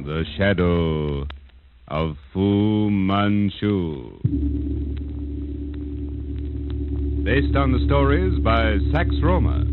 The Shadow of Fu Manchu. Based on the stories by Sax Rohmer.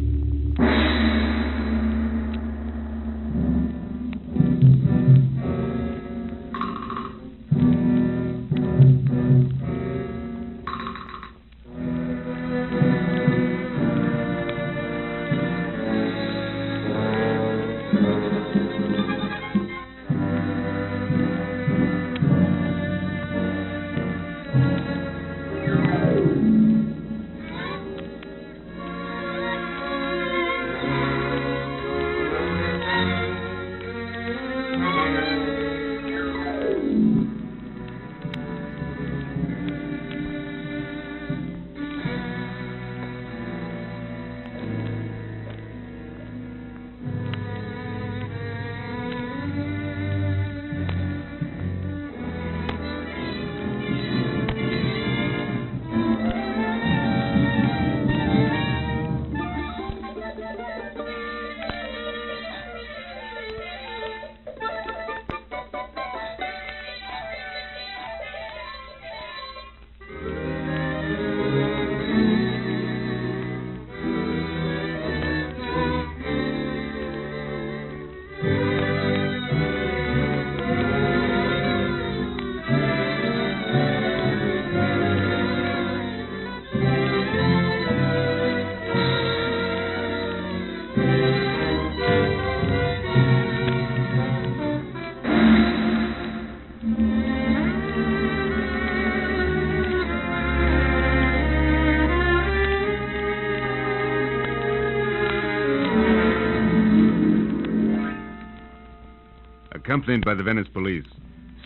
Accompanied by the Venice police,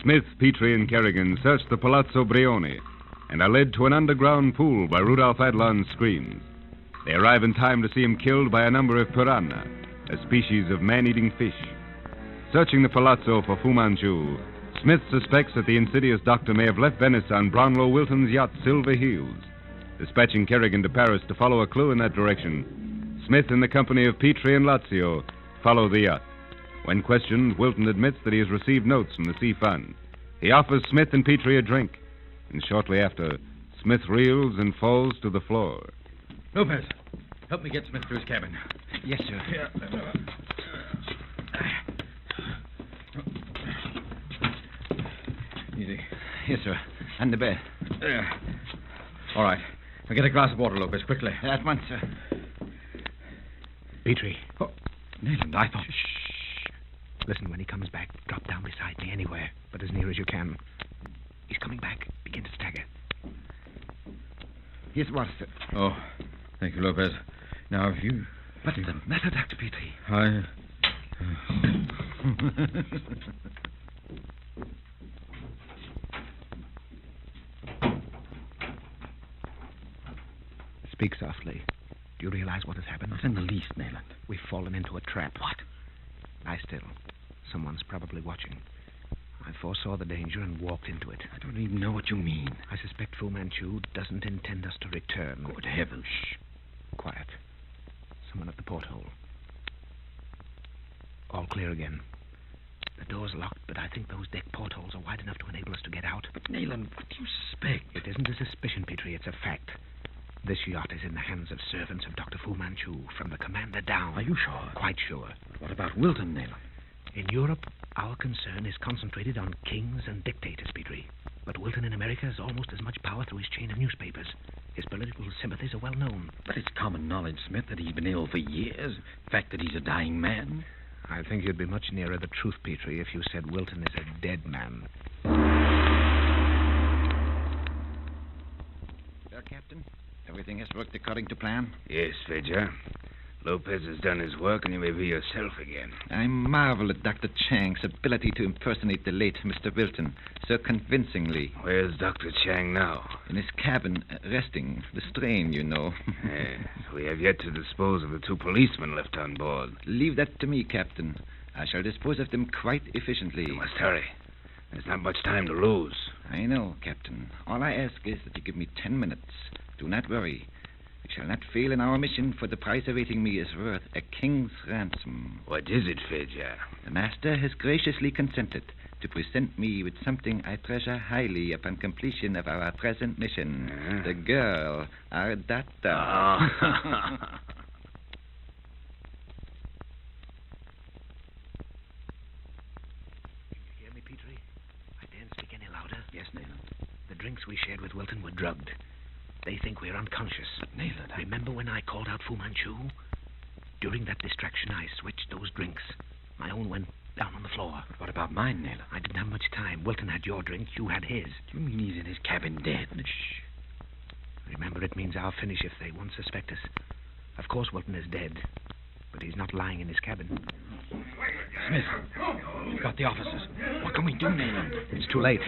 Smith, Petrie, and Kerrigan search the Palazzo Brioni and are led to an underground pool by Rudolph Adlon's screams. They arrive in time to see him killed by a number of piranha, a species of man-eating fish. Searching the palazzo for Fu Manchu, Smith suspects that the insidious doctor may have left Venice on Brownlow Wilton's yacht, Silver Heels. Dispatching Kerrigan to Paris to follow a clue in that direction, Smith, in the company of Petrie and Lazio, follow the yacht. When questioned, Wilton admits that he has received notes from the Sea Fund. He offers Smith and Petrie a drink, and shortly after, Smith reels and falls to the floor. Lopez, help me get Smith to his cabin. Yes, sir. Easy. Yes, sir. And the bed. All right. Now get a glass of water, Lopez, quickly. At once, sir. Petrie. Oh, Nathan, I thought... Shh. Listen, when he comes back, drop down beside me anywhere, but as near as you can. He's coming back. Begin to stagger. Yes, what, sir? Oh, thank you, Lopez. Now, if you... What's the matter, Dr. Petrie? Speak softly. Do you realize what has happened? Not in the least, Nayland. We've fallen into a trap. What? Lie still. Someone's probably watching. I foresaw the danger and walked into it. I don't even know what you mean. I suspect Fu Manchu doesn't intend us to return. Good heavens. Shh. Quiet. Someone at the porthole. All clear again. The door's locked, but I think those deck portholes are wide enough to enable us to get out. But, Nayland, what do you suspect? It isn't a suspicion, Petrie. It's a fact. This yacht is in the hands of servants of Dr. Fu Manchu, from the commander down. Are you sure? Quite sure. But what about Wilton, Nayland? In Europe, our concern is concentrated on kings and dictators, Petrie. But Wilton in America has almost as much power through his chain of newspapers. His political sympathies are well known. But it's common knowledge, Smith, that he's been ill for years. The fact that he's a dying man. I think you'd be much nearer the truth, Petrie, if you said Wilton is a dead man. Sir, Captain? Everything has worked according to plan? Yes, Fedger. Lopez has done his work, and you may be yourself again. I marvel at Dr. Chang's ability to impersonate the late Mr. Wilton so convincingly. Where's Dr. Chang now? In his cabin, resting. The strain, you know. Yes, we have yet to dispose of the 2 policemen left on board. Leave that to me, Captain. I shall dispose of them quite efficiently. You must hurry. There's not much time to lose. I know, Captain. All I ask is that you give me 10 minutes. Do not worry. We shall not fail in our mission, for the prize awaiting me is worth a king's ransom. What is it, Fidger? The master has graciously consented to present me with something I treasure highly upon completion of our present mission. The girl, our daughter. Oh. Hear me, Petrie? I daren't speak any louder. Yes, Nayland. The drinks we shared with Wilton were drugged. They think we're unconscious. Nayland, Remember when I called out Fu Manchu? During that distraction, I switched those drinks. My own went down on the floor. But what about mine, Nayland? I didn't have much time. Wilton had your drink. You had his. Do you mean he's in his cabin dead? Shh. Remember, it means our finish if they won't suspect us. Of course, Wilton is dead. But he's not lying in his cabin. Smith, we've got the officers. What can we do, Nayland? It's too late.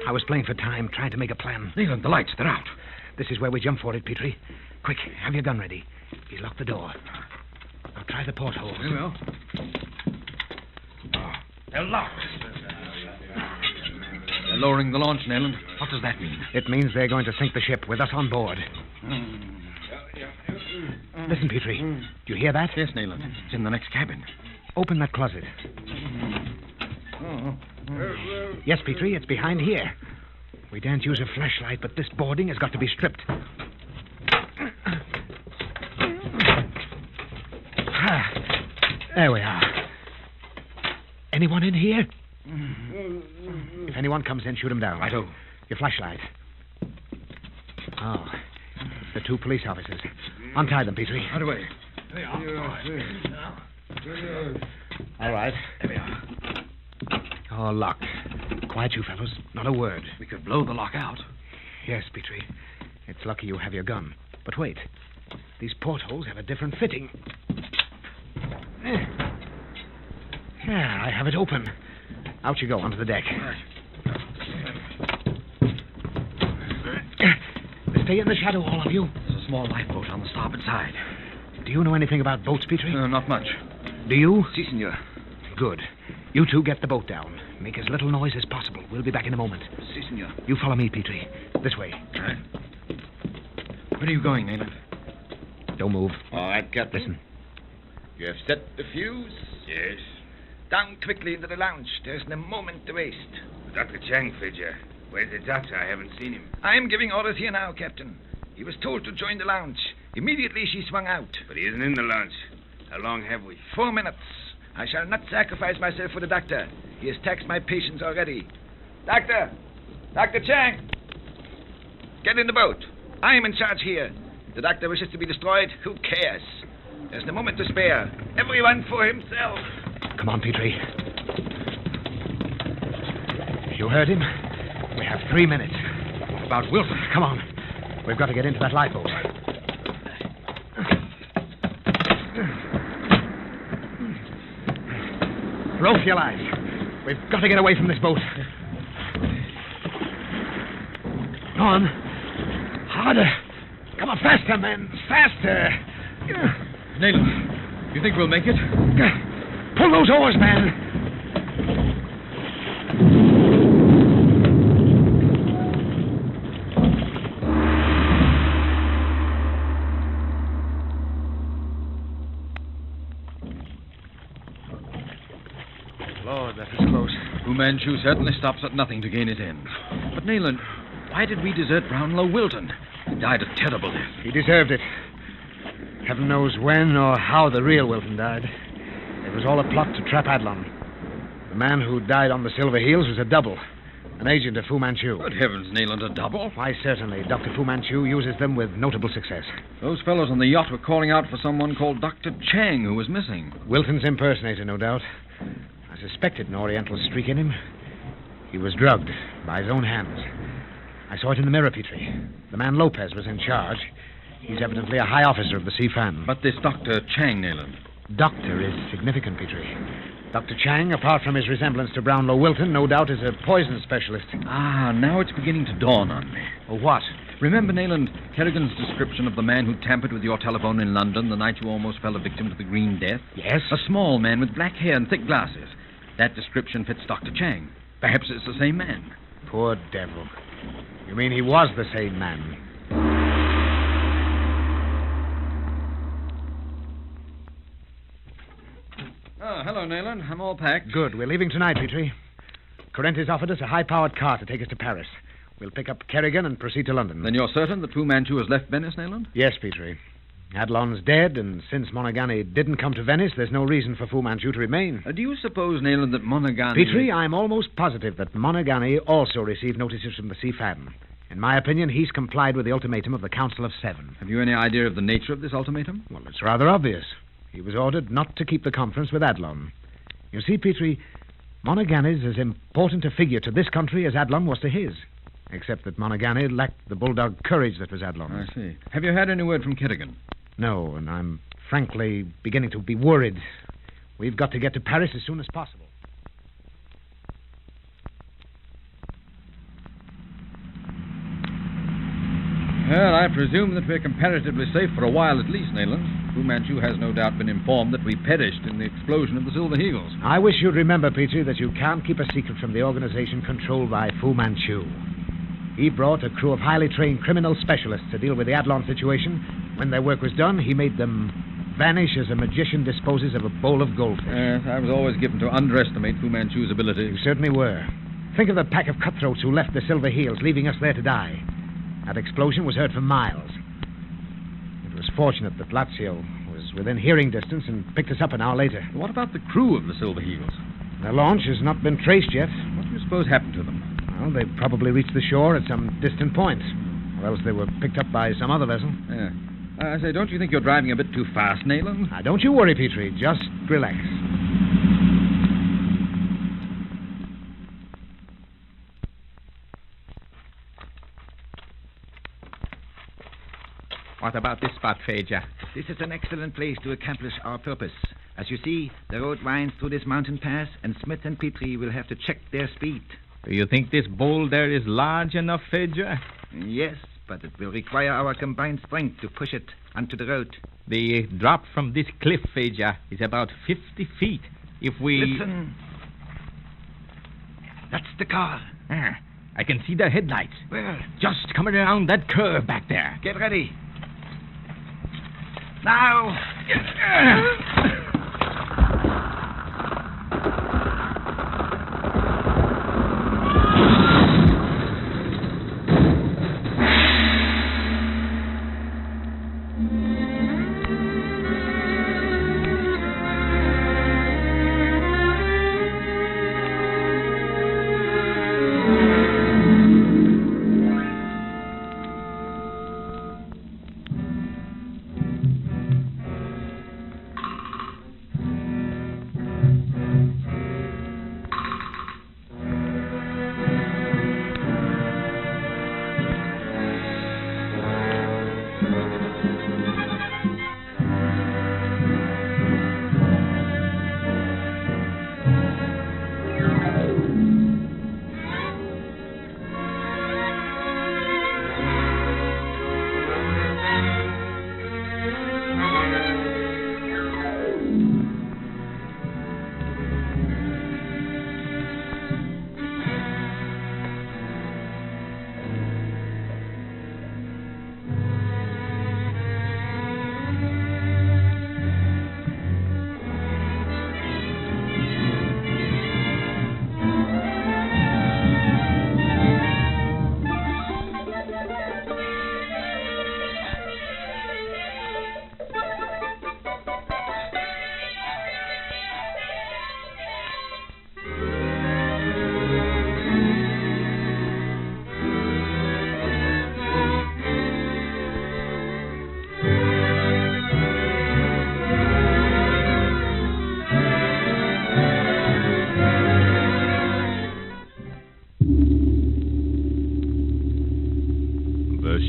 I was playing for time, trying to make a plan. Nayland, the lights, they're out. This is where we jump for it, Petrie. Quick, have your gun ready. He's locked the door. Now try the porthole. We will. They're locked. They're lowering the launch, Nayland. What does that mean? It means they're going to sink the ship with us on board. Listen, Petrie. Do you hear that? Yes, Nayland. It's in the next cabin. Open that closet. Yes, Petrie, it's behind here. We daren't use a flashlight, but this boarding has got to be stripped. There we are. Anyone in here? If anyone comes in, shoot him down. Righto. Your flashlight. Oh, it's the two police officers. Untie them, Petrie. Right away. All right. There we are. Oh, locked. Quiet, you fellows. Not a word. We could blow the lock out. Yes, Petrie. It's lucky you have your gun. But wait. These portholes have a different fitting. Yeah, I have it open. Out you go, onto the deck. Stay in the shadow, all of you. There's a small lifeboat on the starboard side. Do you know anything about boats, Petrie? Not much. Do you? Si, senor. Good. You two get the boat down. Make as little noise as possible. We'll be back in a moment. Si, senor. You follow me, Petrie. This way. All right. Where are you going, Nayland? Don't move. All right, Captain. Listen. You have set the fuse? Yes. Down quickly into the lounge. There isn't a moment to waste. Dr. Chang, Fidger. Where's the doctor? I haven't seen him. I am giving orders here now, Captain. He was told to join the lounge. Immediately she swung out. But he isn't in the lounge. How long have we? 4 minutes. I shall not sacrifice myself for the doctor. He has taxed my patience already. Doctor! Dr. Chang! Get in the boat. I am in charge here. If the doctor wishes to be destroyed, who cares? There's no moment to spare. Everyone for himself. Come on, Petrie. You heard him? We have 3 minutes. What about Wilson? Come on. We've got to get into that lifeboat. Rope for your lives. We've got to get away from this boat. Go on. Harder. Come on, faster, men. Faster. Nayland, you think we'll make it? Pull those oars, man. Lord, that was close. Fu Manchu certainly stops at nothing to gain his end. But, Nayland, why did we desert Brownlow Wilton? He died a terrible death. He deserved it. Heaven knows when or how the real Wilton died. It was all a plot to trap Adlon. The man who died on the Silver Heels was a double, an agent of Fu Manchu. Good heavens, Nayland, a double? Why, certainly. Dr. Fu Manchu uses them with notable success. Those fellows on the yacht were calling out for someone called Dr. Chang, who was missing. Wilton's impersonator, no doubt. I suspected an Oriental streak in him. He was drugged by his own hands. I saw it in the mirror, Petrie. The man Lopez was in charge. He's evidently a high officer of the Sea Fan. But this Dr. Chang, Nayland. Doctor is significant, Petrie. Dr. Chang, apart from his resemblance to Brownlow Wilton, no doubt is a poison specialist. Ah, now it's beginning to dawn on me. Oh, what? Remember, Nayland, Kerrigan's description of the man who tampered with your telephone in London the night you almost fell a victim to the Green Death? Yes? A small man with black hair and thick glasses. That description fits Dr. Chang. Perhaps it's the same man. Poor devil. You mean he was the same man? Oh, hello, Nayland. I'm all packed. Good. We're leaving tonight, Petrie. Correntes offered us a high-powered car to take us to Paris. We'll pick up Kerrigan and proceed to London. Then you're certain that Fu Manchu has left Venice, Nayland? Yes, Petrie. Adlon's dead, and since Monaghan didn't come to Venice, there's no reason for Fu Manchu to remain. Do you suppose, Nayland, that Monaghan... Petrie, I'm almost positive that Monaghan also received notices from the CFAM. In my opinion, he's complied with the ultimatum of the Council of Seven. Have you any idea of the nature of this ultimatum? Well, it's rather obvious. He was ordered not to keep the conference with Adlon. You see, Petrie, Monaghan is as important a figure to this country as Adlon was to his, except that Monaghan lacked the bulldog courage that was Adlon's. I see. Have you had any word from Kerrigan? No, and I'm frankly beginning to be worried. We've got to get to Paris as soon as possible. Well, I presume that we're comparatively safe for a while at least, Nayland. Fu Manchu has no doubt been informed that we perished in the explosion of the Silver Eagles. I wish you'd remember, Petrie, that you can't keep a secret from the organization controlled by Fu Manchu. He brought a crew of highly trained criminal specialists to deal with the Adlon situation. When their work was done, he made them vanish as a magician disposes of a bowl of goldfish. Yes, I was always given to underestimate Fu Manchu's abilities. You certainly were. Think of the pack of cutthroats who left the Silver Heels, leaving us there to die. That explosion was heard for miles. It was fortunate that Lazio was within hearing distance and picked us up an hour later. What about the crew of the Silver Eagles? Their launch has not been traced yet. What do you suppose happened to them? Well, they probably reached the shore at some distant point. Or else they were picked up by some other vessel. Yeah. I say, don't you think you're driving a bit too fast, Nayland? Now, don't you worry, Petrie. Just relax. What about this spot, Phaedra? This is an excellent place to accomplish our purpose. As you see, the road winds through this mountain pass, and Smith and Petrie will have to check their speed. Do you think this boulder is large enough, Phaedra? Yes, but it will require our combined strength to push it onto the road. The drop from this cliff, Phaedra, is about 50 feet. If we... Listen. That's the car. I can see their headlights. Well, Just coming around that curve back there. get ready. Now.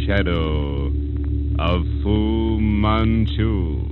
Shadow of Fu Manchu.